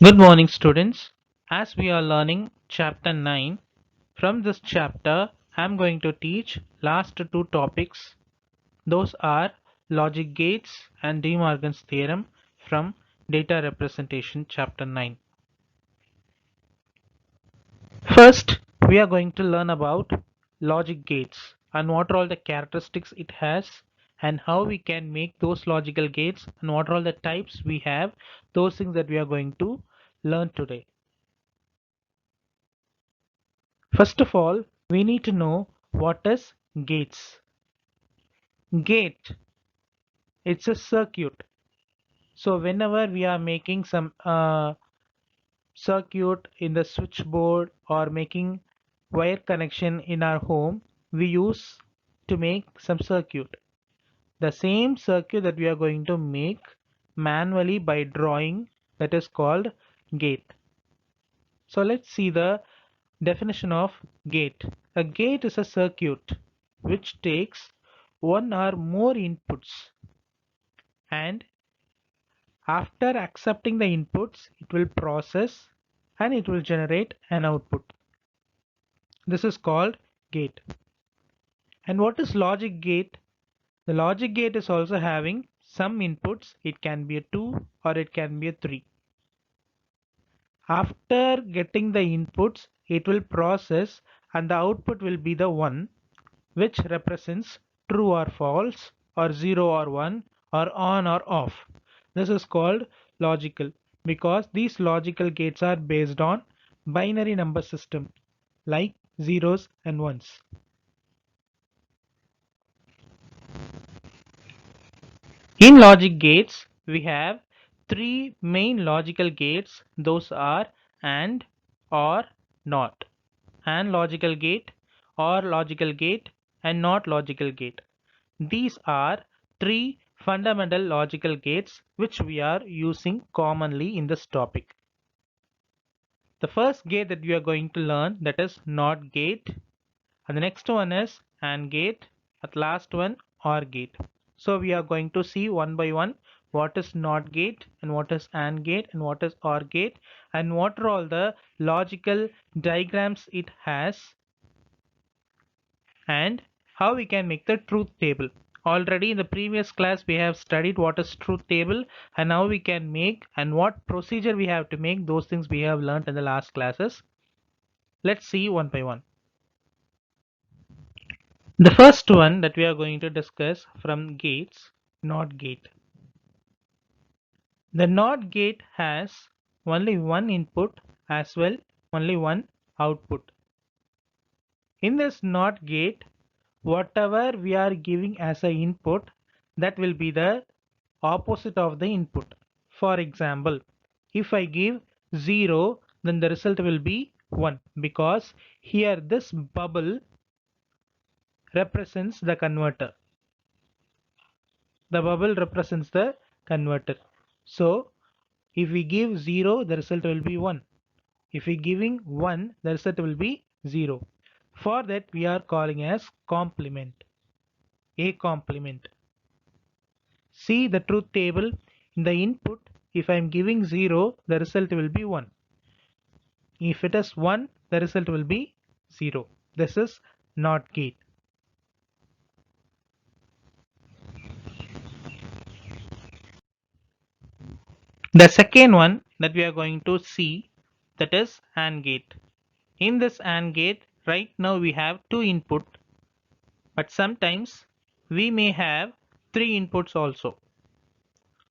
Good morning, students. As we are learning chapter 9, from this chapter, I am going to teach last two topics. Those are logic gates and De Morgan's theorem from data representation chapter 9. First, we are going to learn about logic gates and what are all the characteristics it has and how we can make those logical gates and what are all the types we have, those things that we are going to learn today. First of all, we need to know what is gates. Gate, it's a circuit. So whenever we are making some circuit in the switchboard or making wire connection in our home, we use to make some circuit. The same circuit that we are going to make manually by drawing, that is called gate. So let's see the definition of gate. A gate is a circuit which takes one or more inputs, and after accepting the inputs it will process and it will generate an output. This is called gate. And what is logic gate? The logic gate is also having some inputs. It can be a 2 or it can be a 3. After getting the inputs, it will process and the output will be the 1, which represents true or false or 0 or 1 or on or off. This is called logical because these logical gates are based on binary number system like zeros and ones. In logic gates, we have three main logical gates. Those are AND, OR, NOT. AND logical gate, OR logical gate, and NOT logical gate. These are three fundamental logical gates which we are using commonly in this topic. The first gate that we are going to learn, that is NOT gate, and the next one is AND gate, and the last one OR gate. So we are going to see one by one what is NOT gate and what is AND gate and what is OR gate and what are all the logical diagrams it has and how we can make the truth table. Already in the previous class we have studied what is truth table and how we can make and what procedure we have to make. Those things we have learned in the last classes. Let's see one by one. The first one that we are going to discuss from gates, NOT gate. The NOT gate has only one input as well only one output. In this NOT gate, whatever we are giving as a input, that will be the opposite of the input. For example, if I give 0, then the result will be 1 because here this bubble represents the converter. The bubble represents the converter. So if we give 0, the result will be 1. If we giving 1, the result will be 0. For that we are calling as complement. A complement. See the truth table. In the input, if I am giving 0, the result will be 1. If it is 1, the result will be 0. This is NOT gate. The second one that we are going to see, that is AND gate. In this AND gate, right now we have two input, but sometimes we may have three inputs also.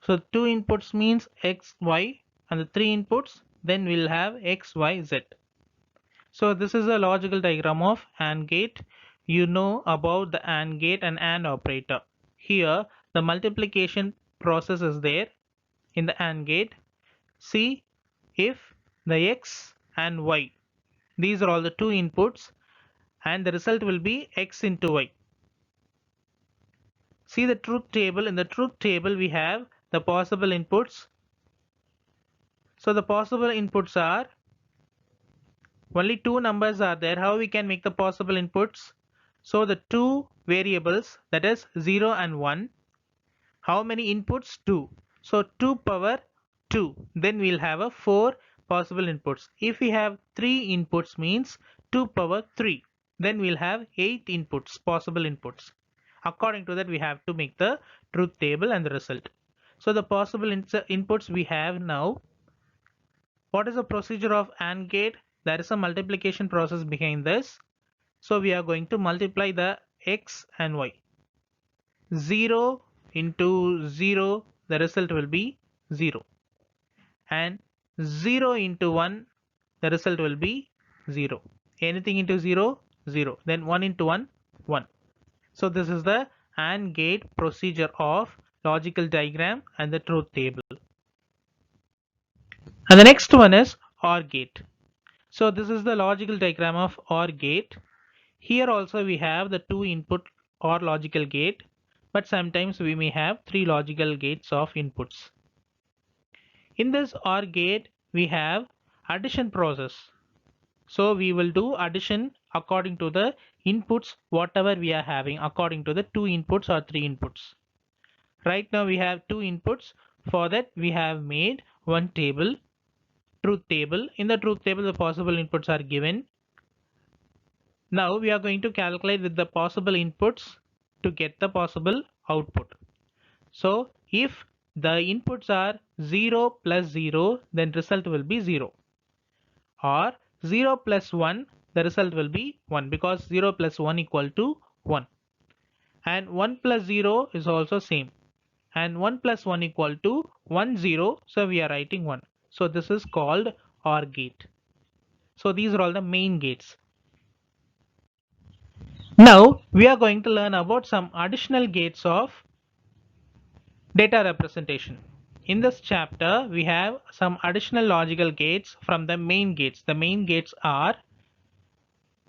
So two inputs means x, y, and the three inputs, then we'll have x, y, z. So this is a logical diagram of AND gate. You know about the AND gate and AND operator. Here the multiplication process is there in the AND gate. See if the x and y, these are all the two inputs, and the result will be x into y. See the truth table. In the truth table we have the possible inputs. So the possible inputs are only two numbers are there. How we can make the possible inputs? So the two variables, that is 0 and 1. How many inputs? 2. So 2 power 2. Then we'll have a 4 possible inputs. If we have 3 inputs means 2 power 3. Then we'll have 8 inputs, possible inputs. According to that, we have to make the truth table and the result. So the possible inputs we have now. What is the procedure of AND gate? There is a multiplication process behind this. So we are going to multiply the x and y. 0 into 0, the result will be 0. And 0 into 1, the result will be 0. Anything into 0, 0. Then 1 into 1, 1. So this is the AND gate procedure of logical diagram and the truth table. And the next one is OR gate. So this is the logical diagram of OR gate. Here also we have the 2 input OR logical gate, but sometimes we may have 3 logical gates of inputs. In this OR gate we have addition process. So we will do addition according to the inputs whatever we are having, according to the 2 inputs or 3 inputs. Right now we have 2 inputs. For that we have made one table, truth table. In the truth table the possible inputs are given. Now we are going to calculate with the possible inputs to get the possible output. So if the inputs are 0 plus 0, then result will be 0. Or 0 plus 1, the result will be 1, because 0 plus 1 equal to 1. And 1 plus 0 is also same. And 1 plus 1 equal to 1, 0. So we are writing 1. So this is called OR gate. So these are all the main gates. Now we are going to learn about some additional gates of data representation. In this chapter we have some additional logical gates from the main gates. The main gates are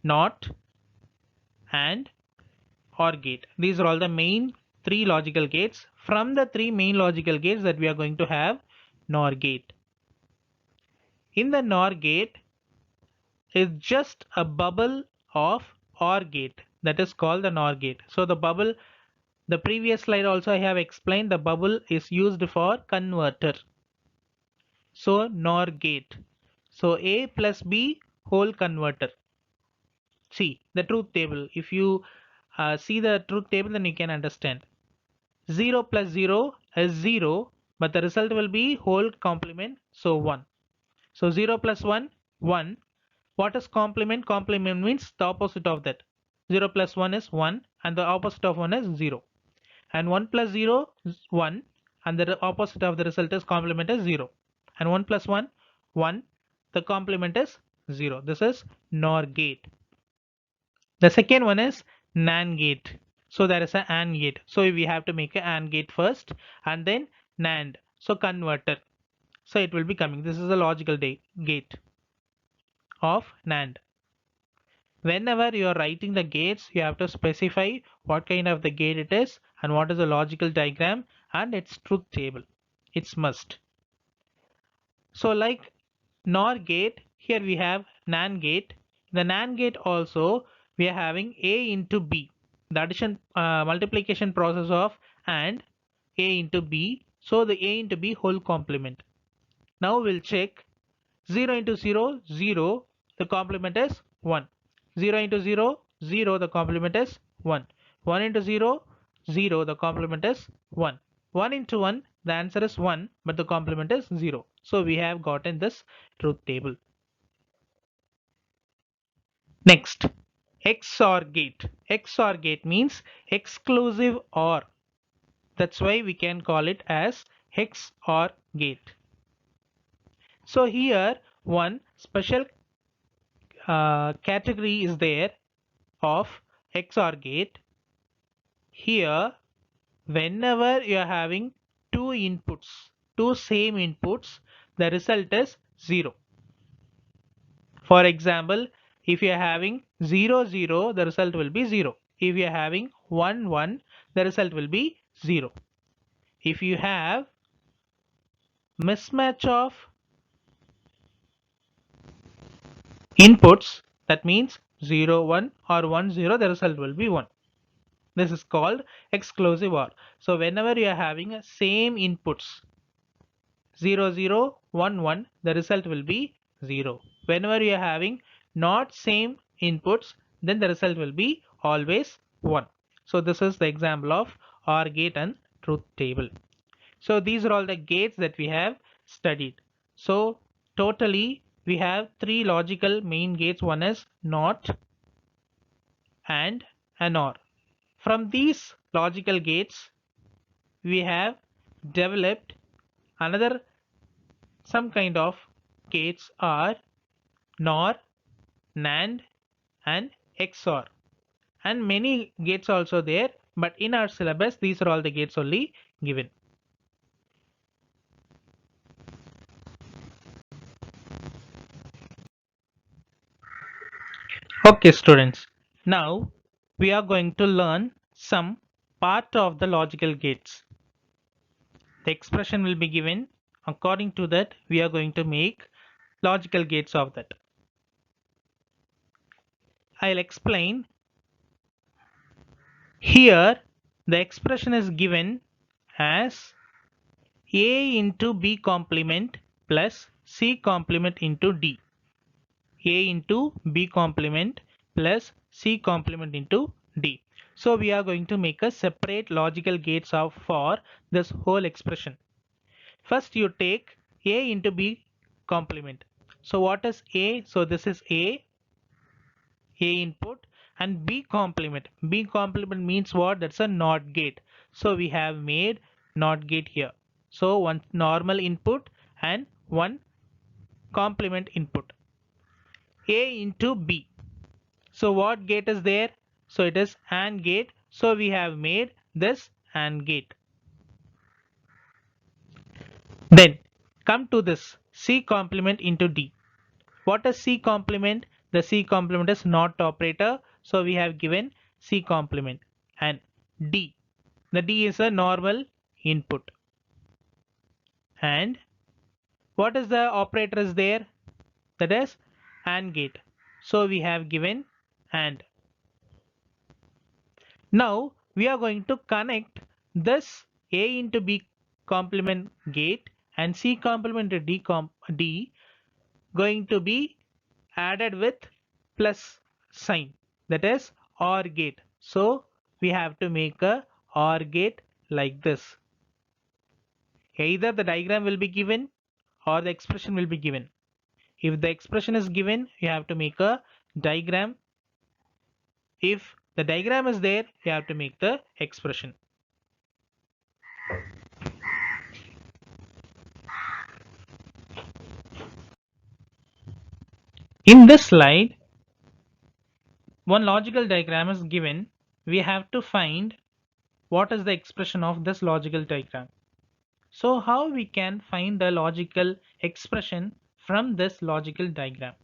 NOT, AND, OR gate. These are all the main 3 logical gates. From the 3 main logical gates that we are going to have NOR gate. In the NOR gate is just a bubble of OR gate, that is called the NOR gate. So the bubble, the previous slide also I have explained, the bubble is used for converter. So NOR gate. So A plus B whole converter. See the truth table. If you see the truth table, then you can understand. 0 plus 0 is 0, but the result will be whole complement, so 1. So 0 plus 1, 1. What is complement? Complement means the opposite of that. 0 plus 1 is 1 and the opposite of 1 is 0. And 1 plus 0 is 1 and the opposite of the result is complement is 0. And 1 plus 1, 1. The complement is 0. This is NOR gate. The second one is NAND gate. So there is a AND gate. So we have to make a AND gate first and then NAND. So converter. So it will be coming. This is a logical gate of NAND. Whenever you are writing the gates, you have to specify what kind of the gate it is and what is the logical diagram and its truth table. It's must. So like NOR gate, here we have NAND gate. The NAND gate also we are having A into B. The addition multiplication process of AND A into B. So the A into B whole complement. Now we'll check 0 into 0, 0. The complement is 1. 0 into 0, 0. The complement is 1. 1 into 0, 0. The complement is 1. 1 into 1, the answer is 1, but the complement is 0. So we have gotten this truth table. Next, XOR gate. XOR gate means exclusive OR. That's why we can call it as XOR gate. So here one special category is there of XOR gate. Here whenever you are having two inputs, two same inputs, the result is 0. For example, if you are having 0 0, the result will be 0. If you are having 1 1, the result will be 0. If you have mismatch of inputs, that means 0 1 or 1 0, the result will be 1. This is called exclusive OR. So whenever you are having same inputs, 0 0 1 1, the result will be 0. Whenever you are having not same inputs, then the result will be always 1. So this is the example of OR gate and truth table. So these are all the gates that we have studied. So totally we have three logical main gates. One is NOT, AND, and OR. From these logical gates, we have developed another some kind of gates are NOR, NAND, and XOR. And many gates also there, but in our syllabus these are all the gates only given. Okay students, now we are going to learn some part of the logical gates. The expression will be given. According to that, we are going to make logical gates of that. I'll explain. Here the expression is given as A into B complement plus C complement into D. A into B complement plus C complement into D. So we are going to make a separate logical gates of for this whole expression. First you take A into B complement. So what is A? So this is A input, and B complement. B complement means what? That's a NOT gate. So we have made NOT gate here. So one normal input and one complement input. A into B. So what gate is there? So it is AND gate. So we have made this AND gate. Then come to this C complement into D. What is C complement? The C complement is NOT operator. So we have given C complement. And D. The D is a normal input. And what is the operator is there? That is AND gate. So we have given AND. Now we are going to connect this A into B complement gate and C complement to D going to be added with plus sign, that is OR gate. So we have to make a OR gate like this. Either the diagram will be given or the expression will be given. If the expression is given, you have to make a diagram. If the diagram is there, you have to make the expression. In this slide, one logical diagram is given. We have to find what is the expression of this logical diagram. So how we can find the logical expression from this logical diagram?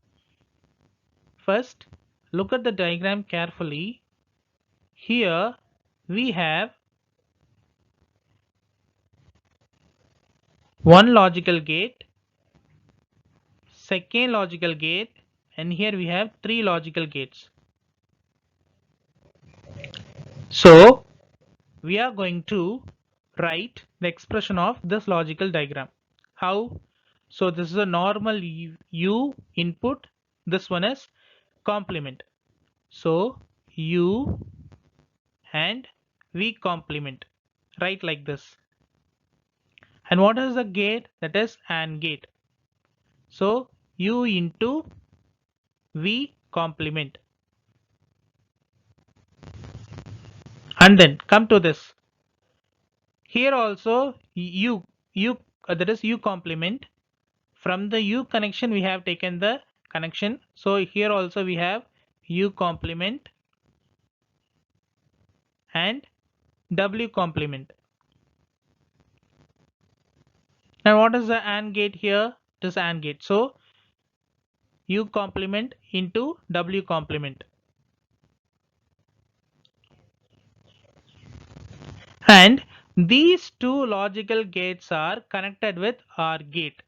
First, look at the diagram carefully. Here we have one logical gate, second logical gate, and here we have three logical gates. So we are going to write the expression of this logical diagram. How? So this is a normal U input. This one is complement. So U and V complement. Write like this. And what is the gate? That is AND gate. So U into V complement. And then come to this. Here also U that is U complement. From the U connection we have taken the connection. So here also we have U complement and W complement. Now what is the AND gate here? It is AND gate. So U complement into W complement. And these two logical gates are connected with OR gate.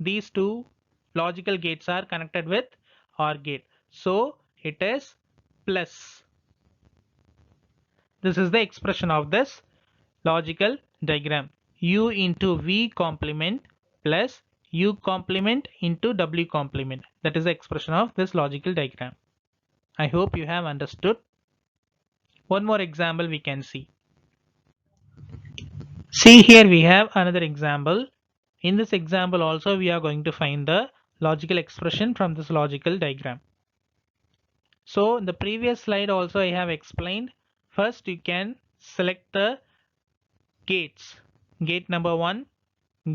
These two logical gates are connected with OR gate. So it is plus. This is the expression of this logical diagram. u into v complement plus u complement into w complement. That is the expression of this logical diagram. I hope you have understood. One more example we can see. See, here we have another example. In this example also we are going to find the logical expression from this logical diagram. So in the previous slide also I have explained. First you can select the gates. Gate number 1,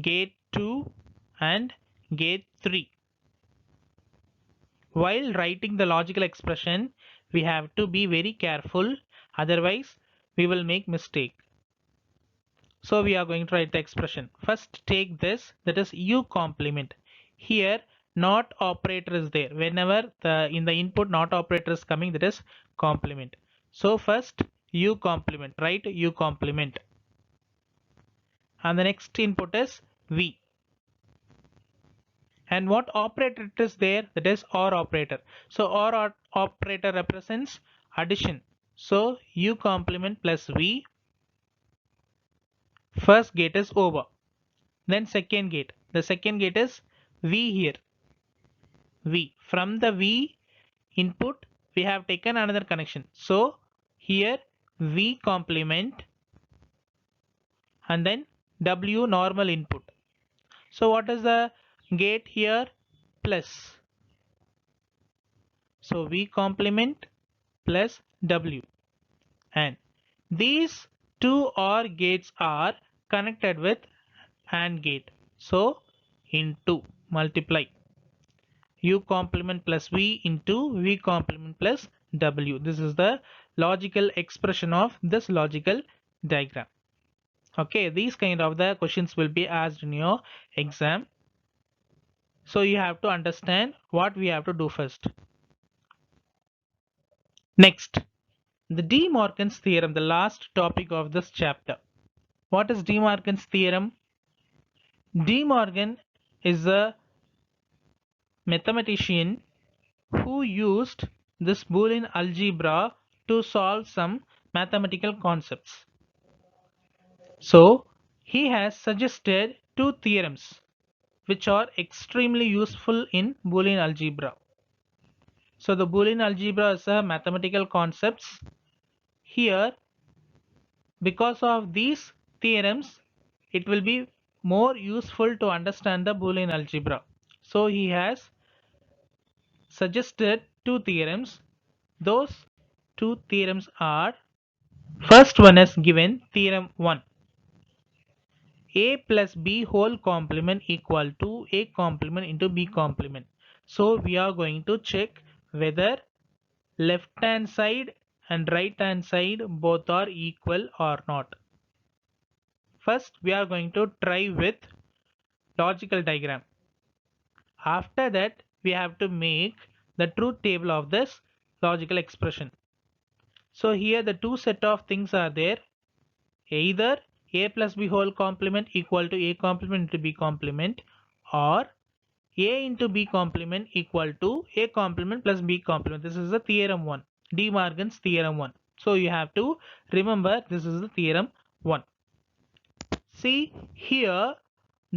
gate 2 and gate 3. While writing the logical expression, we have to be very careful, otherwise we will make mistake. So we are going to write the expression. First take this, that is u complement. Here not operator is there. Whenever in the input not operator is coming, that is complement. So first u complement, write u complement. And the next input is v. And what operator it is there, that is OR operator. So OR operator represents addition. So u complement plus v. First gate is over. Then second gate. The second gate is v here. V. From the v input we have taken another connection. So here v complement and then w normal input. So what is the gate here? Plus. So v complement plus w, and these two OR gates are connected with AND gate. So into multiply u complement plus v into v complement plus w. This is the logical expression of this logical diagram. Okay, these kind of the questions will be asked in your exam. So you have to understand what we have to do first. Next, the De Morgan's theorem, the last topic of this chapter. What is De Morgan's theorem? De Morgan is a mathematician who used this Boolean algebra to solve some mathematical concepts. So he has suggested two theorems which are extremely useful in Boolean algebra. So the Boolean algebra is a mathematical concepts. Here, because of these theorems, it will be more useful to understand the Boolean algebra. So he has suggested two theorems. Those two theorems are, first one is given, theorem 1. A plus B whole complement equal to A complement into B complement. So we are going to check whether left hand side and right hand side both are equal or not. First we are going to try with logical diagram. After that we have to make the truth table of this logical expression. So here the two set of things are there. Either A plus B whole complement equal to A complement into B complement, or A into B complement equal to A complement plus B complement. This is the theorem 1, De Morgan's theorem 1. So you have to remember this is the theorem 1. See here,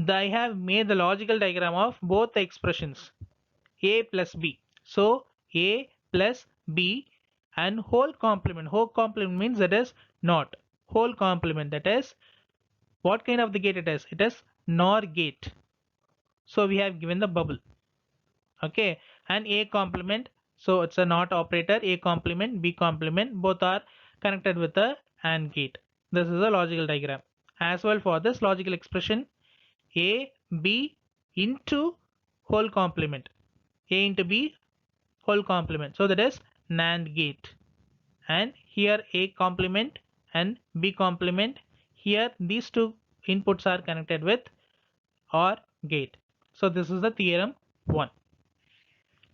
I have made the logical diagram of both the expressions A plus B. So A plus B and whole complement. Whole complement means that is not. Whole complement, that is what kind of the gate it is? It is NOR gate. So we have given the bubble. Okay, and A complement. So it's a NOT operator. A complement, B complement, both are connected with the AND gate. This is a logical diagram. As well for this logical expression, A, B into whole complement. A into B whole complement. So that is NAND gate. And here A complement and B complement. Here these two inputs are connected with OR gate. So this is the theorem 1.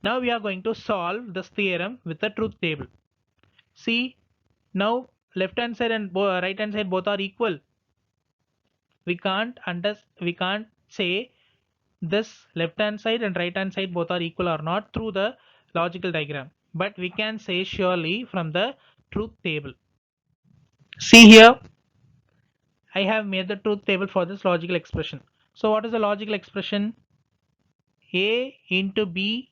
Now we are going to solve this theorem with the truth table. See, now left hand side and right hand side both are equal. We can't say this left hand side and right hand side both are equal or not through the logical diagram, but we can say surely from the truth table. See here, I have made the truth table for this logical expression. So what is the logical expression? A into B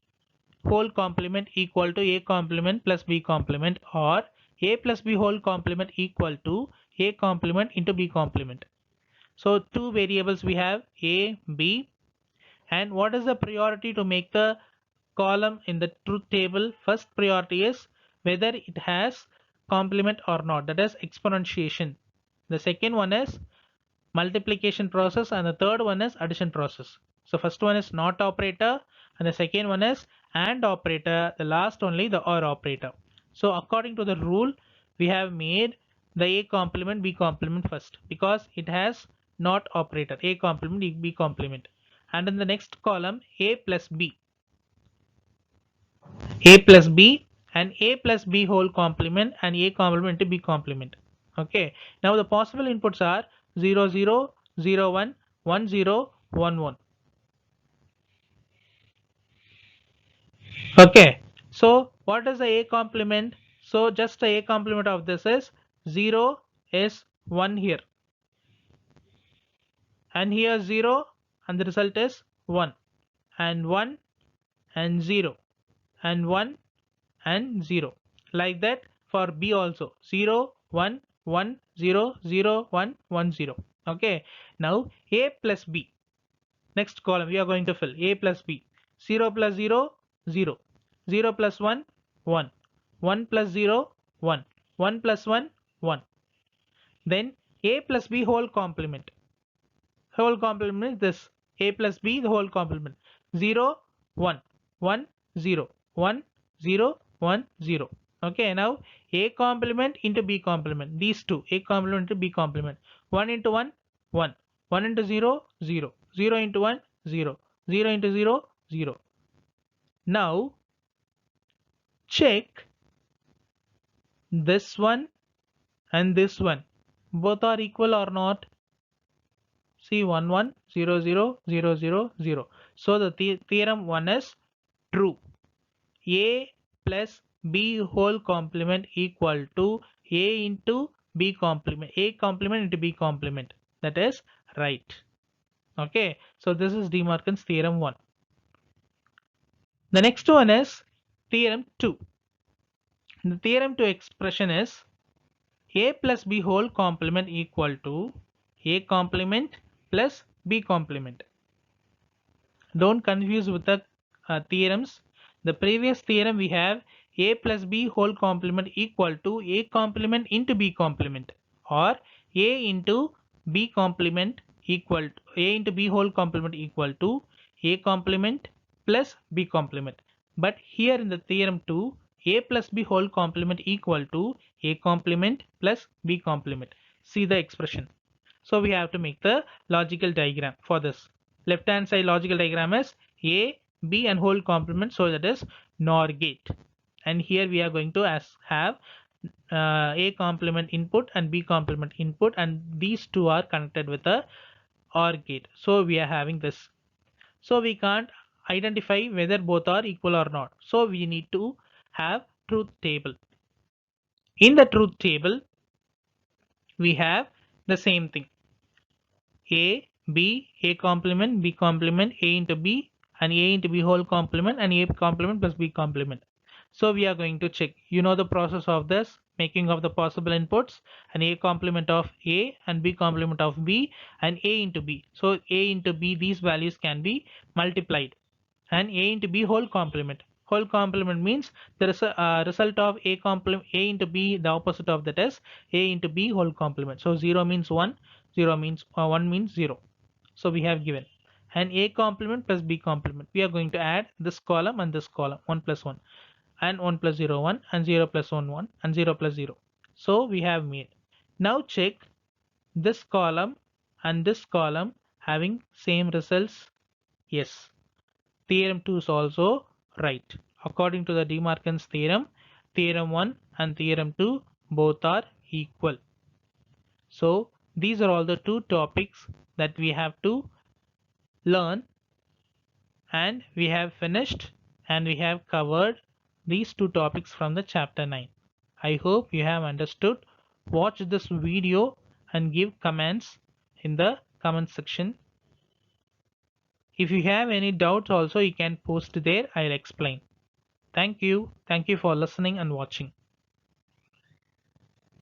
whole complement equal to A complement plus B complement, or A plus B whole complement equal to A complement into B complement. So two variables we have, A, B, and what is the priority to make the column in the truth table? First priority is whether it has complement or not, that is exponentiation. The second one is multiplication process, and the third one is addition process. So first one is not operator, and the second one is and operator, the last only the or operator. So according to the rule, we have made the A complement B complement first because it has not operator, A complement B complement. And in the next column, A plus B, A plus B, and A plus B whole complement and A complement to B complement. Okay, now the possible inputs are 0 0 0 1 1 0 1 1. Okay, so what is the A complement? So just the A complement of this is 0 is 1 here, and here 0, and the result is 1, and 1 and 0, and 1 and 0, like that for B also 0 1 1 0 0 1 1 0. Okay, now A plus B, next column we are going to fill A plus B, 0 plus 0 0, 0 plus 1 1, 1 plus 0 1, 1 plus 1 1. Then A plus B whole complement, whole complement is this, A plus B the whole complement, 0 1 1 0 1 0 1 0. Okay, now A complement into B complement, these two, A complement into B complement, 1 into 1 1, 1 into 0 0, 0 into 1 0, 0 into 0 0. Now check this one and this one, both are equal or not. See, 1 1 0 0 0 0 0. So the theorem 1 is true. A plus B whole complement equal to A into B complement, A complement into B complement, that is right. Okay, so this is De Morgan's theorem 1. The next one is theorem 2. The theorem 2 expression is A plus B whole complement equal to A complement plus B complement. Don't confuse with the theorems. The previous theorem we have A plus B whole complement equal to A complement into B complement, or A into B complement equal to A into B whole complement equal to A complement plus B complement. But here in the theorem 2, A plus B whole complement equal to A complement plus B complement. See the expression. So we have to make the logical diagram for this. Left hand side logical diagram is A, B and whole complement, so that is NOR gate. And here we are going to have A complement input and B complement input, and these two are connected with a OR gate. So we are having this. So we can't identify whether both are equal or not. So we need to have truth table. In the truth table, we have the same thing. A, B, A complement, B complement, A into B, and A into B whole complement, and A complement plus B complement. So we are going to check. You know the process of this, making of the possible inputs, and A complement of A and B complement of B and A into B. So A into B, these values can be multiplied, and A into B whole complement. Whole complement means there is a result of A complement, A into B, the opposite of that is A into B whole complement. So 0 means 1, 0 means 1 means 0. So we have given, and A complement plus B complement. We are going to add this column and this column, 1 plus 1, and 1 plus 0 1, and 0 plus 1 1, and 0 plus 0. So we have made. Now check this column and this column having same results. Yes, theorem 2 is also right. According to the De Morgan's theorem, theorem 1 and theorem 2 both are equal. So these are all the two topics that we have to learn, and we have finished, and we have covered these two topics from the chapter 9. I hope you have understood. Watch this video and give comments in the comment section. If you have any doubts also, you can post there. I'll explain. Thank you. Thank you for listening and watching.